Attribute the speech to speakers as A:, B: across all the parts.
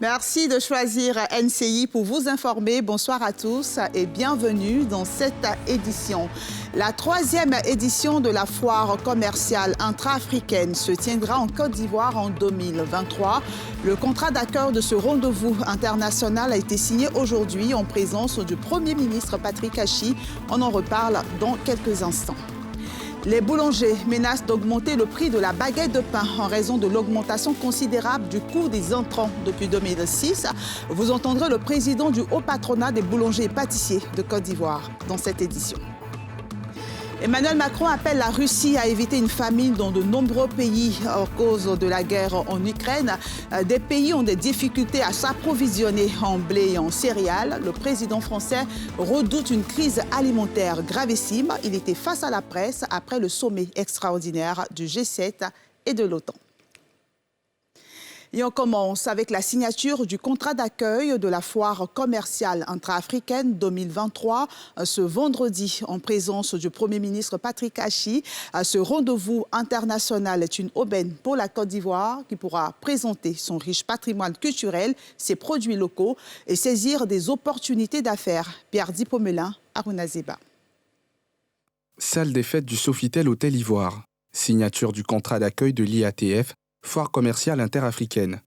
A: Merci de choisir NCI pour vous informer. Bonsoir à tous et bienvenue dans cette édition. La 3e édition de la foire commerciale intra-africaine se tiendra en Côte d'Ivoire en 2023. Le contrat d'accueil de ce rendez-vous international a été signé aujourd'hui en présence du Premier ministre Patrick Achi. On en reparle dans quelques instants. Les boulangers menacent d'augmenter le prix de la baguette de pain en raison de l'augmentation considérable du coût des intrants depuis 2006. Vous entendrez le président du haut patronat des boulangers et pâtissiers de Côte d'Ivoire dans cette édition. Emmanuel Macron appelle la Russie à éviter une famine dans de nombreux pays à cause de la guerre en Ukraine. Des pays ont des difficultés à s'approvisionner en blé et en céréales. Le président français redoute une crise alimentaire gravissime. Il était face à la presse après le sommet extraordinaire du G7 et de l'OTAN. Et on commence avec la signature du contrat d'accueil de la foire commerciale intra-africaine 2023 ce vendredi en présence du Premier ministre Patrick Achi. Ce rendez-vous international est une aubaine pour la Côte d'Ivoire qui pourra présenter son riche patrimoine culturel, ses produits locaux et saisir des opportunités d'affaires. Pierre Dipomelin, Aruna Zeba.
B: Salle des fêtes du Sofitel Hôtel Ivoire. Signature du contrat d'accueil de l'IATF. Foire commerciale interafricaine.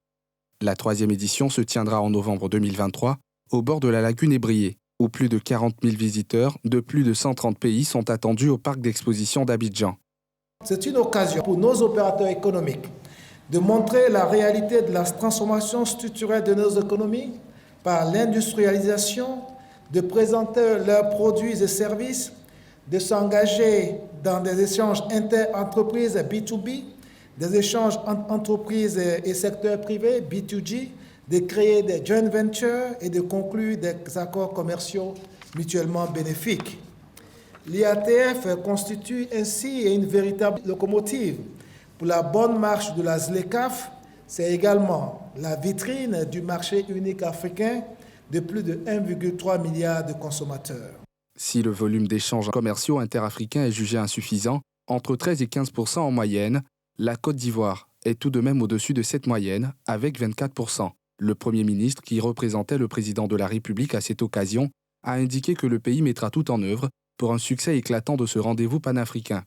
B: La 3e édition se tiendra en novembre 2023 au bord de la lagune Ébrié, où plus de 40 000 visiteurs de plus de 130 pays sont attendus au parc d'exposition d'Abidjan.
C: C'est une occasion pour nos opérateurs économiques de montrer la réalité de la transformation structurelle de nos économies par l'industrialisation, de présenter leurs produits et services, de s'engager dans des échanges inter-entreprises B2B, des échanges entre entreprises et secteur privé, B2G, de créer des joint ventures et de conclure des accords commerciaux mutuellement bénéfiques. L'IATF constitue ainsi une véritable locomotive pour la bonne marche de la ZLECAf. C'est également la vitrine du marché unique africain de plus de 1,3 milliard de consommateurs.
B: Si le volume d'échanges commerciaux interafricains est jugé insuffisant, entre 13 et 15% en moyenne, la Côte d'Ivoire est tout de même au-dessus de cette moyenne, avec 24%. Le Premier ministre, qui représentait le président de la République à cette occasion, a indiqué que le pays mettra tout en œuvre pour un succès éclatant de ce rendez-vous panafricain.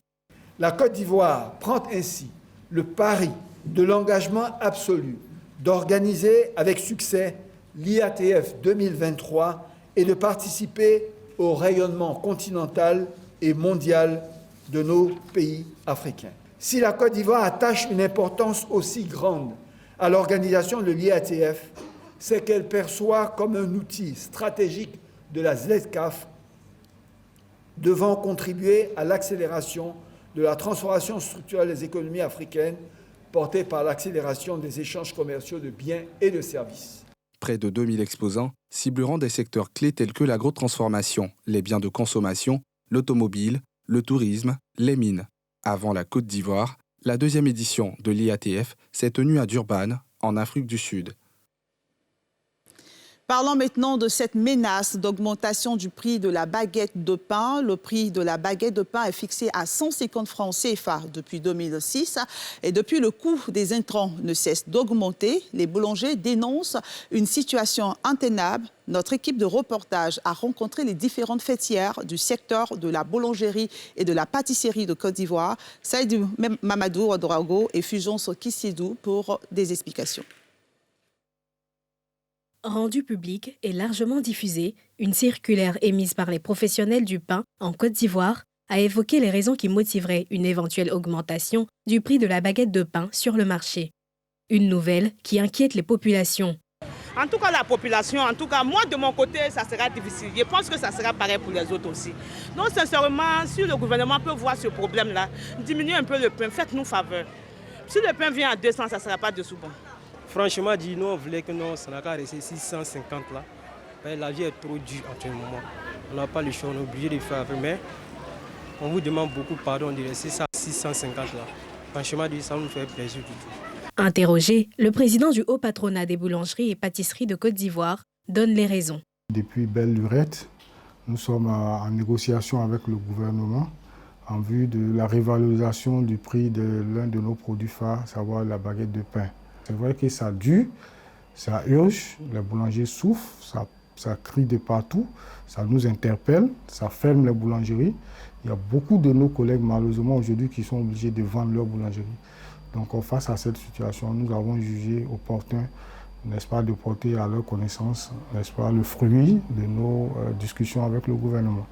D: La Côte d'Ivoire prend ainsi le pari de l'engagement absolu d'organiser avec succès l'IATF 2023 et de participer au rayonnement continental et mondial de nos pays africains. Si la Côte d'Ivoire attache une importance aussi grande à l'organisation de l'IATF, c'est qu'elle perçoit comme un outil stratégique de la ZLECAf devant contribuer à l'accélération de la transformation structurelle des économies africaines portée par l'accélération des échanges commerciaux de biens et de services.
B: Près de 2000 exposants cibleront des secteurs clés tels que l'agrotransformation, les biens de consommation, l'automobile, le tourisme, les mines. Avant la Côte d'Ivoire, la 2e édition de l'IATF s'est tenue à Durban, en Afrique du Sud.
A: Parlons maintenant de cette menace d'augmentation du prix de la baguette de pain. Le prix de la baguette de pain est fixé à 150 francs CFA depuis 2006. Et depuis, le coût des intrants ne cesse d'augmenter. Les boulangers dénoncent une situation intenable. Notre équipe de reportage a rencontré les différentes fêtières du secteur de la boulangerie et de la pâtisserie de Côte d'Ivoire. Saïdou Mamadou Ouedraogo et Fulgence Kissidou pour des explications.
E: Rendue publique et largement diffusée, une circulaire émise par les professionnels du pain en Côte d'Ivoire a évoqué les raisons qui motiveraient une éventuelle augmentation du prix de la baguette de pain sur le marché. Une nouvelle qui inquiète les populations.
F: En tout cas, la population, moi de mon côté, ça sera difficile. Je pense que ça sera pareil pour les autres aussi. Donc sincèrement, si le gouvernement peut voir ce problème-là, diminuer un peu le pain, faites-nous faveur. Si le pain vient à 200, ça ne sera pas de sous-bon.
G: Franchement, nous, on voulait que non, ça n'a qu'à rester 650 là. La vie est trop dure actuellement. On n'a pas le choix, on est obligé de faire avec. Mais on vous demande beaucoup pardon de rester ça à 650 là. Franchement, ça nous fait plaisir du tout.
E: Interrogé, le président du haut patronat des boulangeries et pâtisseries de Côte d'Ivoire donne les raisons.
H: Depuis belle lurette, nous sommes en négociation avec le gouvernement en vue de la revalorisation du prix de l'un de nos produits phares, à savoir la baguette de pain. C'est vrai que ça dure, Ça urge, les boulangers souffrent, ça crie de partout, ça nous interpelle, ça ferme les boulangeries. Il y a beaucoup de nos collègues, malheureusement, aujourd'hui, qui sont obligés de vendre leur boulangerie. Donc, face à cette situation, nous avons jugé opportun, n'est-ce pas, de porter à leur connaissance, n'est-ce pas, le fruit de nos discussions avec le gouvernement.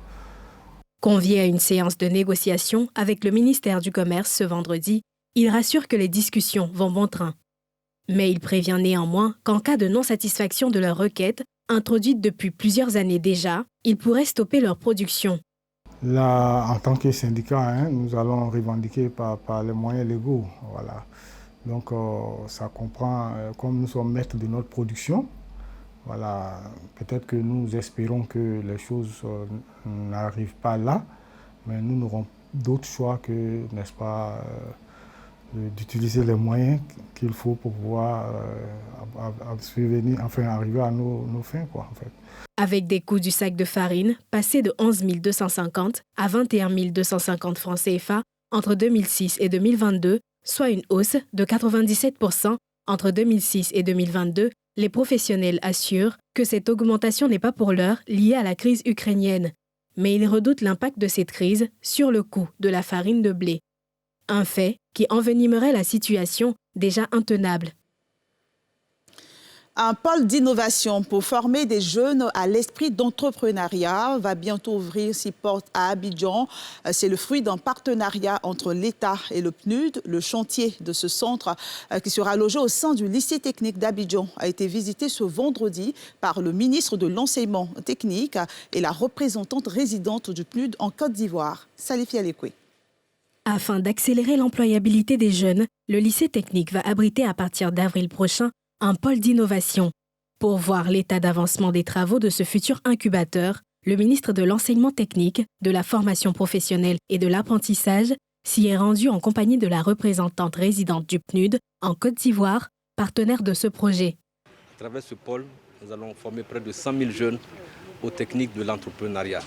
E: Convié à une séance de négociation avec le ministère du Commerce ce vendredi, il rassure que les discussions vont bon train. Mais il prévient néanmoins qu'en cas de non-satisfaction de leur requête, introduite depuis plusieurs années déjà, ils pourraient stopper leur production.
H: Là, en tant que syndicat, nous allons revendiquer par les moyens légaux. Voilà. Donc, ça comprend, comme nous sommes maîtres de notre production, voilà, peut-être que nous espérons que les choses n'arrivent pas là, mais nous n'aurons d'autre choix que, n'est-ce pas, d'utiliser les moyens qu'il faut pour pouvoir arriver à nos fins, quoi, en fait.
E: Avec des coûts du sac de farine passés de 11 250 à 21 250 francs CFA entre 2006 et 2022, soit une hausse de 97% entre 2006 et 2022, les professionnels assurent que cette augmentation n'est pas pour l'heure liée à la crise ukrainienne, mais ils redoutent l'impact de cette crise sur le coût de la farine de blé. Un fait qui envenimerait la situation déjà intenable.
A: Un pôle d'innovation pour former des jeunes à l'esprit d'entrepreneuriat va bientôt ouvrir ses portes à Abidjan. C'est le fruit d'un partenariat entre l'État et le PNUD. Le chantier de ce centre, qui sera logé au sein du lycée technique d'Abidjan, a été visité ce vendredi par le ministre de l'Enseignement technique et la représentante résidente du PNUD en Côte d'Ivoire, Salifi Alekwe.
E: Afin d'accélérer l'employabilité des jeunes, le lycée technique va abriter à partir d'avril prochain un pôle d'innovation. Pour voir l'état d'avancement des travaux de ce futur incubateur, le ministre de l'Enseignement technique, de la formation professionnelle et de l'apprentissage s'y est rendu en compagnie de la représentante résidente du PNUD en Côte d'Ivoire, partenaire de ce projet.
I: À travers ce pôle, nous allons former près de 100 000 jeunes aux techniques de l'entrepreneuriat.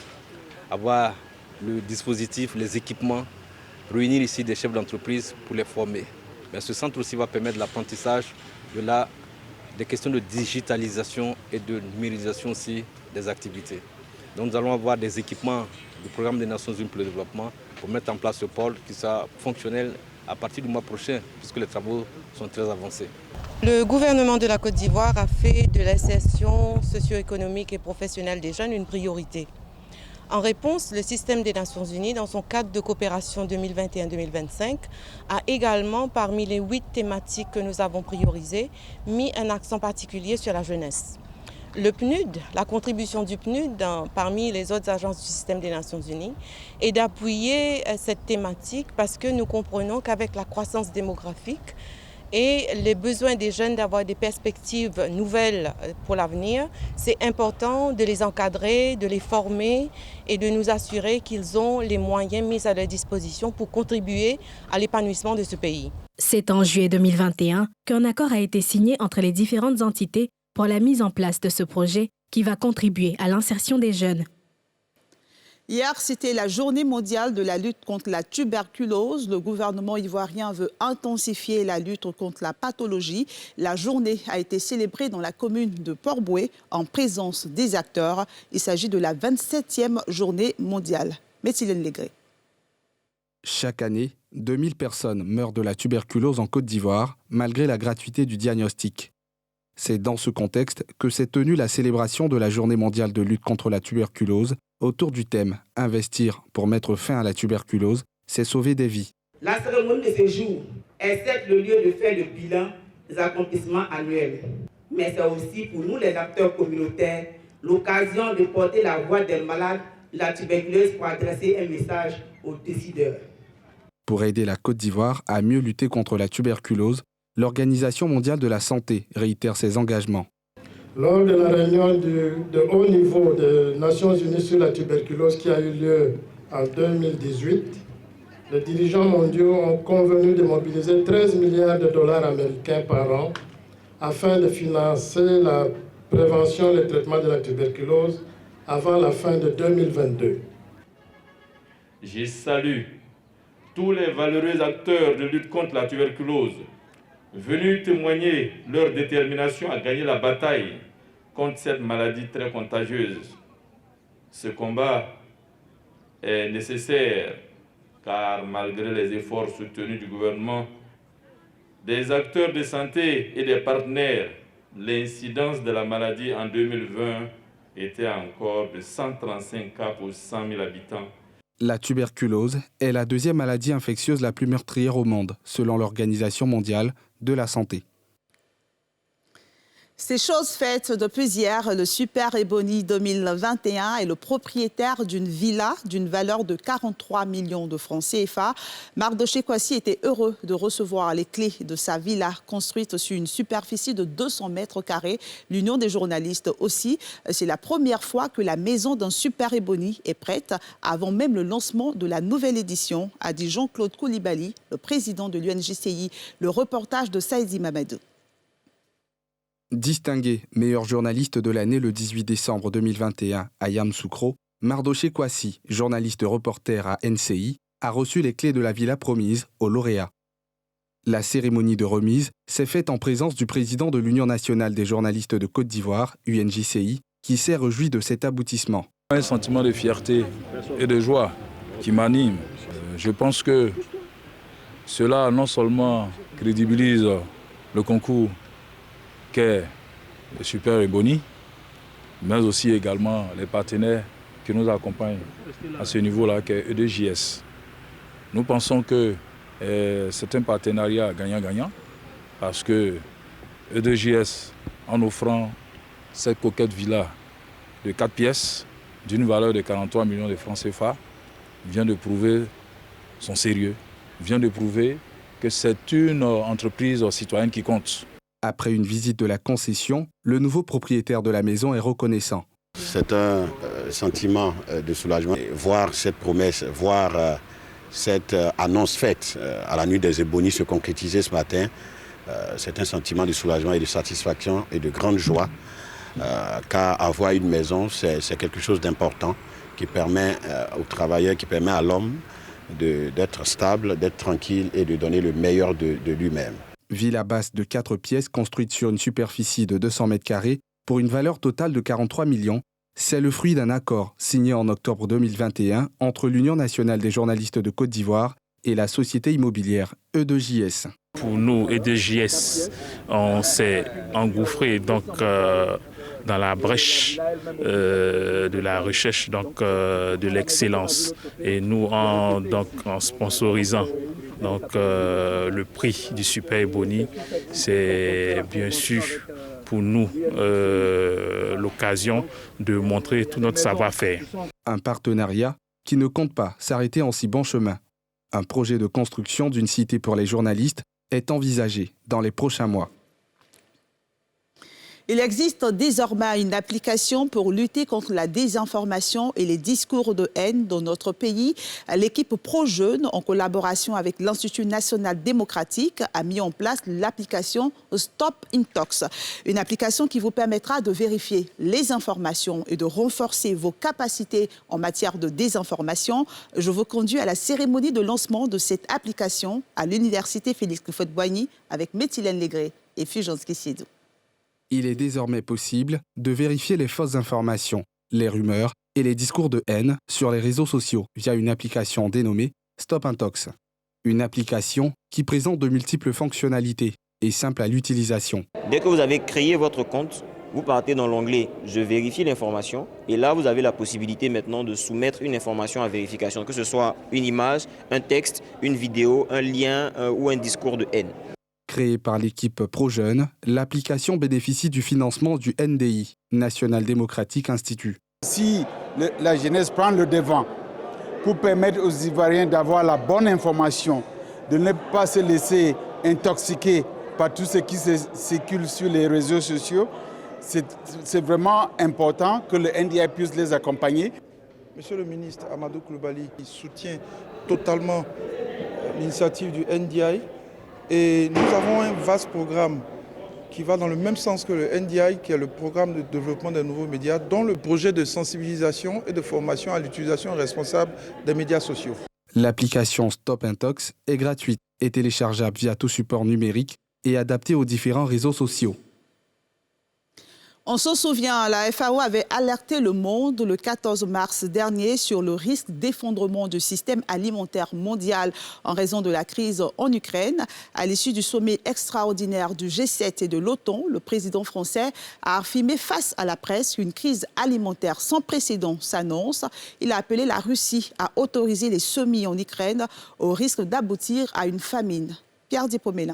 I: Avoir le dispositif, les équipements, réunir ici des chefs d'entreprise pour les former. Mais ce centre aussi va permettre l'apprentissage des questions de digitalisation et de numérisation aussi des activités. Donc nous allons avoir des équipements du programme des Nations Unies pour le développement pour mettre en place ce pôle qui sera fonctionnel à partir du mois prochain puisque les travaux sont très avancés.
J: Le gouvernement de la Côte d'Ivoire a fait de l'insertion socio-économique et professionnelle des jeunes une priorité. En réponse, le système des Nations Unies, dans son cadre de coopération 2021-2025, a également, parmi les 8 thématiques que nous avons priorisées, mis un accent particulier sur la jeunesse. Le PNUD, la contribution du PNUD parmi les autres agences du système des Nations Unies, est d'appuyer cette thématique parce que nous comprenons qu'avec la croissance démographique, et les besoins des jeunes d'avoir des perspectives nouvelles pour l'avenir, c'est important de les encadrer, de les former et de nous assurer qu'ils ont les moyens mis à leur disposition pour contribuer à l'épanouissement de ce pays.
E: C'est en juillet 2021 qu'un accord a été signé entre les différentes entités pour la mise en place de ce projet qui va contribuer à l'insertion des jeunes.
A: Hier, c'était la journée mondiale de la lutte contre la tuberculose. Le gouvernement ivoirien veut intensifier la lutte contre la pathologie. La journée a été célébrée dans la commune de Port-Bouët en présence des acteurs. Il s'agit de la 27e journée mondiale. Methylène Légré.
B: Chaque année, 2000 personnes meurent de la tuberculose en Côte d'Ivoire, malgré la gratuité du diagnostic. C'est dans ce contexte que s'est tenue la célébration de la journée mondiale de lutte contre la tuberculose, autour du thème « Investir pour mettre fin à la tuberculose, c'est sauver des vies ».
K: La cérémonie de ce jour est certes le lieu de faire le bilan des accomplissements annuels. Mais c'est aussi pour nous les acteurs communautaires l'occasion de porter la voix des malades de la tuberculose pour adresser un message aux décideurs.
B: Pour aider la Côte d'Ivoire à mieux lutter contre la tuberculose, l'Organisation mondiale de la santé réitère ses engagements.
L: Lors de la réunion de haut niveau des Nations Unies sur la tuberculose qui a eu lieu en 2018, les dirigeants mondiaux ont convenu de mobiliser 13 milliards de dollars américains par an afin de financer la prévention et le traitement de la tuberculose avant la fin de 2022.
M: Je salue tous les valeureux acteurs de lutte contre la tuberculose, venus témoigner leur détermination à gagner la bataille contre cette maladie très contagieuse. Ce combat est nécessaire car malgré les efforts soutenus du gouvernement, des acteurs de santé et des partenaires, l'incidence de la maladie en 2020 était encore de 135 cas pour 100 000 habitants.
B: La tuberculose est la deuxième maladie infectieuse la plus meurtrière au monde, selon l'Organisation mondiale de la santé.
A: C'est chose faite depuis hier. Le Super Ebony 2021 est le propriétaire d'une villa d'une valeur de 43 millions de francs CFA. Mardoché Kwasi était heureux de recevoir les clés de sa villa construite sur une superficie de 200 mètres carrés. L'Union des journalistes aussi. C'est la première fois que la maison d'un Super Ebony est prête, avant même le lancement de la nouvelle édition, a dit Jean-Claude Koulibaly, le président de l'UNJCI. Le reportage de Saïdi Mamadou.
B: Distingué meilleur journaliste de l'année le 18 décembre 2021 à Yamoussoukro, Mardoché Kwasi, journaliste reporter à NCI, a reçu les clés de la villa promise aux lauréats. La cérémonie de remise s'est faite en présence du président de l'Union nationale des journalistes de Côte d'Ivoire, UNJCI, qui s'est réjoui de cet aboutissement.
N: Un sentiment de fierté et de joie qui m'anime. Je pense que cela non seulement crédibilise le concours qu'est le Super Ebony, mais aussi également les partenaires qui nous accompagnent à ce niveau-là, qui est E2JS. Nous pensons que c'est un partenariat gagnant-gagnant parce que E2JS, en offrant cette coquette villa de 4 pièces d'une valeur de 43 millions de francs CFA, vient de prouver son sérieux, vient de prouver que c'est une entreprise citoyenne qui compte.
B: Après une visite de la concession, le nouveau propriétaire de la maison est reconnaissant.
O: C'est un sentiment de soulagement. Voir cette promesse, voir cette annonce faite à la nuit des Ebonies se concrétiser ce matin, c'est un sentiment de soulagement et de satisfaction et de grande joie. Car avoir une maison, c'est quelque chose d'important qui permet aux travailleurs, qui permet à l'homme d'être stable, d'être tranquille et de donner le meilleur de lui-même.
B: Villa basse de 4 pièces construite sur une superficie de 200 mètres carrés pour une valeur totale de 43 millions. C'est le fruit d'un accord signé en octobre 2021 entre l'Union nationale des journalistes de Côte d'Ivoire et la société immobilière E2JS.
P: Pour nous, E2JS, on s'est engouffré dans la brèche de la recherche de l'excellence. Et nous, en sponsorisant le prix du Super Ebony, c'est bien sûr pour nous l'occasion de montrer tout notre savoir-faire.
B: Un partenariat qui ne compte pas s'arrêter en si bon chemin. Un projet de construction d'une cité pour les journalistes est envisagé dans les prochains mois.
A: Il existe désormais une application pour lutter contre la désinformation et les discours de haine dans notre pays. L'équipe Pro-Jeunes, en collaboration avec l'Institut national démocratique, a mis en place l'application Stop Intox. Une application qui vous permettra de vérifier les informations et de renforcer vos capacités en matière de désinformation. Je vous conduis à la cérémonie de lancement de cette application à l'Université Félix Houphouët-Boigny avec Méthylène Légré et Fulgence Kissédou.
B: Il est désormais possible de vérifier les fausses informations, les rumeurs et les discours de haine sur les réseaux sociaux via une application dénommée Stop Intox. Une application qui présente de multiples fonctionnalités et simple à l'utilisation.
Q: Dès que vous avez créé votre compte, vous partez dans l'onglet « Je vérifie l'information » et là, vous avez la possibilité maintenant de soumettre une information à vérification, que ce soit une image, un texte, une vidéo, un lien ou un discours de haine.
B: Créée par l'équipe Pro-Jeunes, l'application bénéficie du financement du NDI, National Democratic Institute.
R: Si la jeunesse prend le devant pour permettre aux Ivoiriens d'avoir la bonne information, de ne pas se laisser intoxiquer par tout ce qui circule sur les réseaux sociaux, c'est vraiment important que le NDI puisse les accompagner.
S: Monsieur le ministre Amadou Koulibaly soutient totalement l'initiative du NDI. Et nous avons un vaste programme qui va dans le même sens que le NDI, qui est le programme de développement des nouveaux médias, dont le projet de sensibilisation et de formation à l'utilisation responsable des médias sociaux.
B: L'application Stop Intox est gratuite et téléchargeable via tout support numérique et adaptée aux différents réseaux sociaux.
A: On se souvient, la FAO avait alerté le monde le 14 mars dernier sur le risque d'effondrement du système alimentaire mondial en raison de la crise en Ukraine. À l'issue du sommet extraordinaire du G7 et de l'OTAN, le président français a affirmé face à la presse qu'une crise alimentaire sans précédent s'annonce. Il a appelé la Russie à autoriser les semis en Ukraine au risque d'aboutir à une famine. Pierre Dipomela.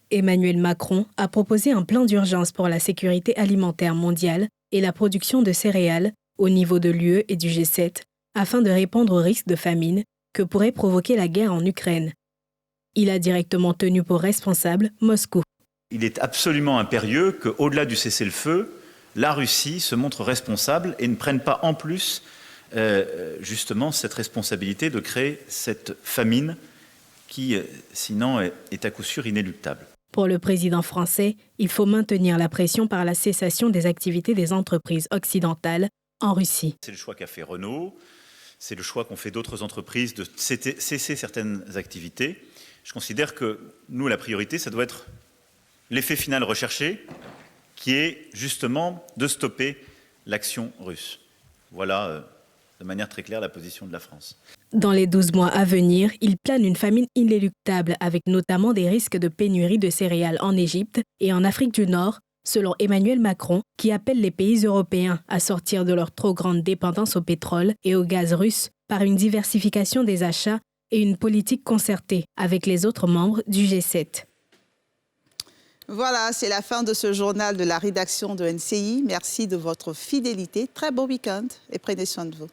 E: Emmanuel Macron a proposé un plan d'urgence pour la sécurité alimentaire mondiale et la production de céréales au niveau de l'UE et du G7 afin de répondre au risque de famine que pourrait provoquer la guerre en Ukraine. Il a directement tenu pour responsable Moscou.
T: Il est absolument impérieux qu'au-delà du cessez-le-feu, la Russie se montre responsable et ne prenne pas en plus justement cette responsabilité de créer cette famine qui, sinon, est à coup sûr inéluctable.
E: Pour le président français, il faut maintenir la pression par la cessation des activités des entreprises occidentales en Russie.
T: C'est le choix qu'a fait Renault, c'est le choix qu'ont fait d'autres entreprises de cesser certaines activités. Je considère que nous, la priorité, ça doit être l'effet final recherché, qui est justement de stopper l'action russe. Voilà de manière très claire la position de la France.
E: Dans les 12 mois à venir, il plane une famine inéluctable avec notamment des risques de pénurie de céréales en Égypte et en Afrique du Nord, selon Emmanuel Macron, qui appelle les pays européens à sortir de leur trop grande dépendance au pétrole et au gaz russe par une diversification des achats et une politique concertée avec les autres membres du G7.
A: Voilà, c'est la fin de ce journal de la rédaction de NCI. Merci de votre fidélité. Très beau week-end et prenez soin de vous.